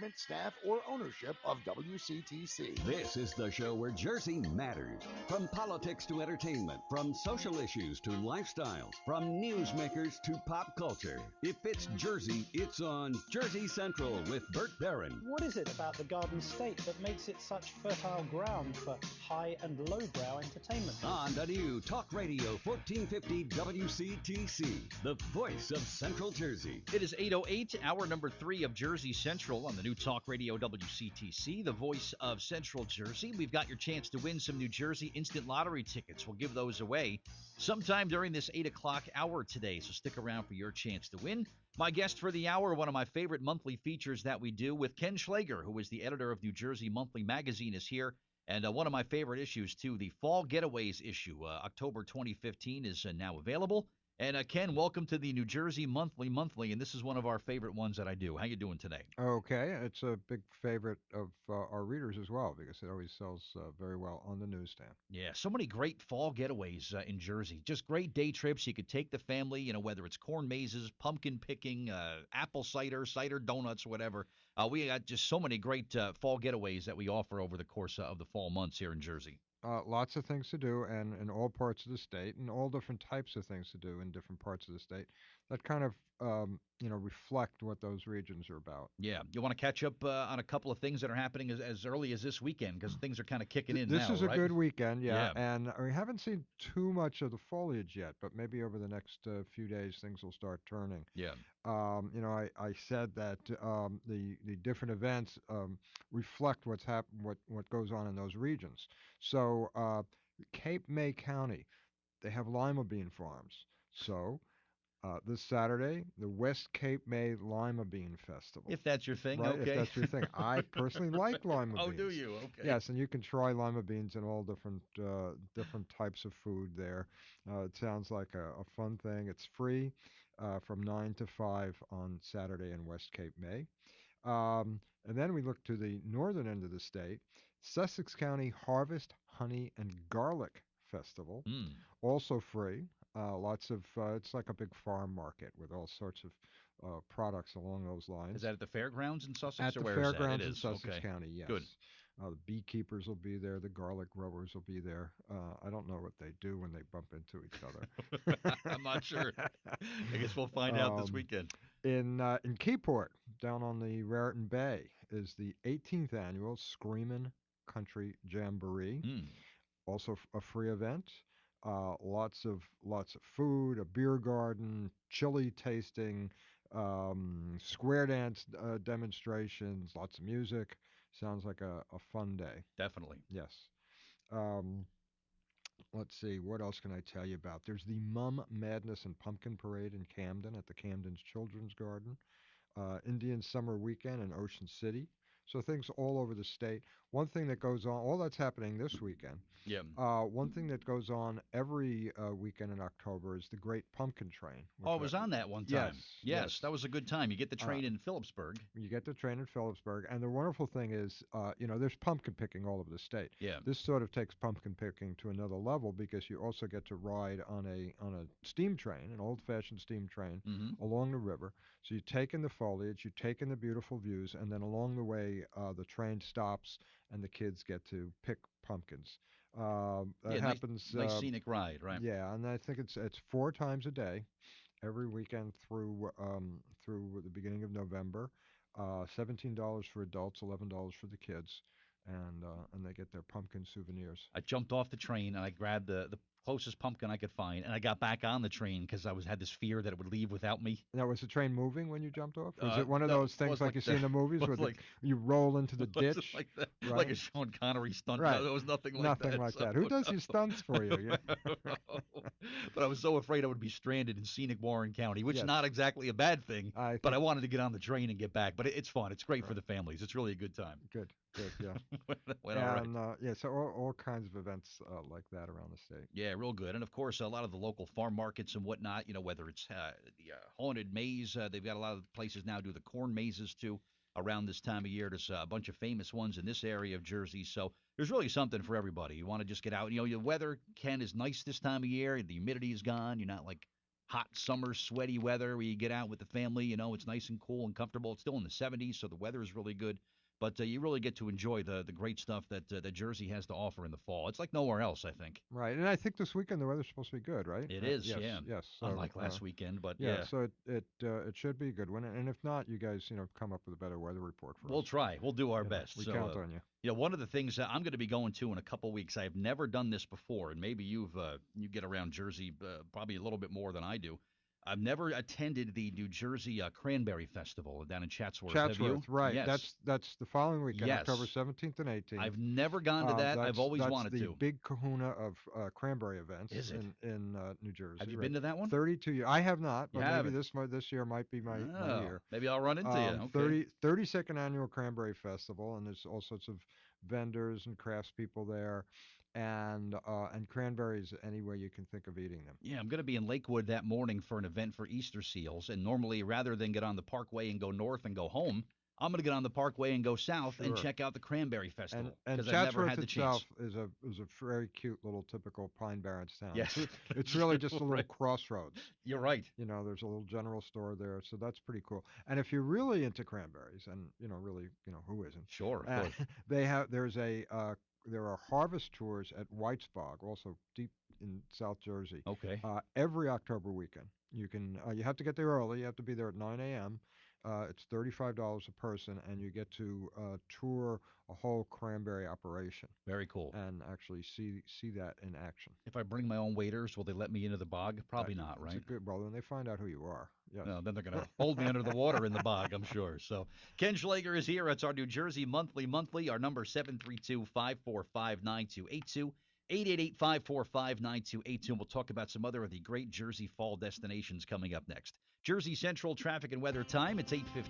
management, staff, or ownership of WCTC. This is the show where Jersey matters. From politics to entertainment, from social issues to lifestyle, from newsmakers to pop culture. If it's Jersey, it's on Jersey Central with Bert Barron. What is it about the Garden State that makes it such fertile ground for high and lowbrow entertainment? On the new Talk Radio 1450 WCTC, the voice of Central Jersey. It is 8:08, hour number 3 of Jersey Central on the new Talk Radio WCTC, the voice of Central Jersey. We've got your chance to win some New Jersey Instant Lottery tickets. We'll give those away sometime during this 8 o'clock hour today, so stick around for your chance to win. My guest for the hour, one of my favorite monthly features that we do with Ken Schlager, who is the editor of New Jersey Monthly Magazine, is here. And one of my favorite issues, too, the Fall Getaways issue, October 2015, is now available. And Ken, welcome to the New Jersey Monthly, and this is one of our favorite ones that I do. How you doing today? Okay, it's a big favorite of our readers as well because it always sells very well on the newsstand. Yeah, so many great fall getaways in Jersey. Just great day trips. You could take the family, whether it's corn mazes, pumpkin picking, apple cider donuts, whatever. We got just so many great fall getaways that we offer over the course of the fall months here in Jersey. Lots of things to do and in all parts of the state and all different types of things to do in different parts of the state that kind of, reflect what those regions are about. Yeah. You want to catch up on a couple of things that are happening as early as this weekend because things are kind of kicking in This now, is a right? good weekend, yeah. And we haven't seen too much of the foliage yet, but maybe over the next few days things will start turning. Yeah. I said that the different events reflect what goes on in those regions. So Cape May County, they have lima bean farms. So this Saturday, the West Cape May Lima Bean Festival. If that's your thing, right? okay. If that's your thing. I personally like lima beans. Oh, do you? Okay. Yes, and you can try lima beans in all different types of food there. It sounds like a fun thing. It's free from 9 to 5 on Saturday in West Cape May. And then we look to the northern end of the state, Sussex County Harvest Honey and Garlic Festival, also free. Lots of it's like a big farm market with all sorts of products along those lines. Is that at the fairgrounds in Sussex? At or the where fairgrounds is in that? Sussex County, yes. Good. The beekeepers will be there. The garlic growers will be there. I don't know what they do when they bump into each other. I'm not sure. I guess we'll find out this weekend. In Keyport, down on the Raritan Bay, is the 18th annual Screamin Country Jamboree. Also a free event. Lots of food, a beer garden, chili tasting, square dance demonstrations, lots of music. Sounds like a fun day. Definitely. Yes. Let's see. What else can I tell you about? There's the Mum Madness and Pumpkin Parade in Camden at the Camden's Children's Garden. Indian Summer Weekend in Ocean City. So things all over the state. One thing that goes on, all that's happening this weekend. Yeah. One thing that goes on every weekend in October is the Great Pumpkin Train. Oh, it was on that one time. Yes. That was a good time. You get the train in Phillipsburg. You get the train in Phillipsburg, and the wonderful thing is, there's pumpkin picking all over the state. Yeah. This sort of takes pumpkin picking to another level because you also get to ride on a steam train, an old-fashioned steam train, along the river. So you take in the foliage, you take in the beautiful views, and then along the way, the train stops and the kids get to pick pumpkins. That happens. Nice scenic ride, right? Yeah, and I think it's 4 times a day, every weekend through the beginning of November. $17 for adults, $11 for the kids, and they get their pumpkin souvenirs. I jumped off the train and I grabbed the closest pumpkin I could find, and I got back on the train because I had this fear that it would leave without me. Now, was the train moving when you jumped off? Was it one of those things like you see in the movies where you roll into the ditch? Like that, right? Like a Sean Connery stunt. Right. No, there was nothing like that. Nothing like that. Who does these stunts for you? But I was so afraid I would be stranded in scenic Warren County, which is not exactly a bad thing, but I wanted to get on the train and get back. But it's fun. It's great for the families. It's really a good time. Good, yeah. Went all right. So all kinds of events like that around the state. Yeah, real good. And, of course, a lot of the local farm markets and whatnot, whether it's the haunted maze. They've got a lot of places now do the corn mazes, too, around this time of year. There's a bunch of famous ones in this area of Jersey. So there's really something for everybody. You want to just get out. The weather, Ken, is nice this time of year. The humidity is gone. You're not, hot summer, sweaty weather where you get out with the family. It's nice and cool and comfortable. It's still in the 70s, so the weather is really good. But you really get to enjoy the great stuff that Jersey has to offer in the fall. It's like nowhere else, I think. Right, and I think this weekend the weather's supposed to be good, right? It is, Yes, yeah. yes. So, Unlike last weekend, but yeah, yeah. so it should be a good one. And if not, you guys, come up with a better weather report for We'll us. try. We'll do our best. We So, count on you. one of the things that I'm going to be going to in a couple weeks, I've never done this before, and maybe you get around Jersey probably a little bit more than I do. I've never attended the New Jersey Cranberry Festival down in Chatsworth. Have you? Right? Yes. That's the following weekend, Yes. October 17th and 18th. I've never gone to that. I've always wanted to. That's to. the big kahuna of cranberry events Is it? in New Jersey. Have you been to that one? 32 years. I have not, You but maybe haven't. this year might be my year. Maybe I'll run into you. Okay. 32nd annual Cranberry Festival, and there's all sorts of vendors and craftspeople there, and cranberries any way you can think of eating them. Yeah, I'm going to be in Lakewood that morning for an event for Easter seals, and normally rather than get on the Parkway and go north and go home, I'm going to get on the Parkway and go south and check out the Cranberry Festival because I've never had the chance. Chatsworth itself is a very cute little typical Pine Barrens town. Yes. It's really just a little crossroads. You're right. There's a little general store there, so that's pretty cool. And if you're really into cranberries, and really, who isn't? Sure. There are harvest tours at White's Bog, also deep in South Jersey. Okay. Every October weekend. You have to get there early. You have to be there at 9 a.m. It's $35 a person, and you get to tour a whole cranberry operation. Very cool. And actually see that in action. If I bring my own waders, will they let me into the bog? Probably not, right? Well, then they find out who you are. Yes. No, then they're going to hold me under the water in the bog, I'm sure. So Ken Schlager is here. It's our New Jersey Monthly. Our number 732-545-9282. 888-545-9282. We'll talk about some other of the great Jersey fall destinations coming up next. Jersey Central traffic and weather time. It's 8:15.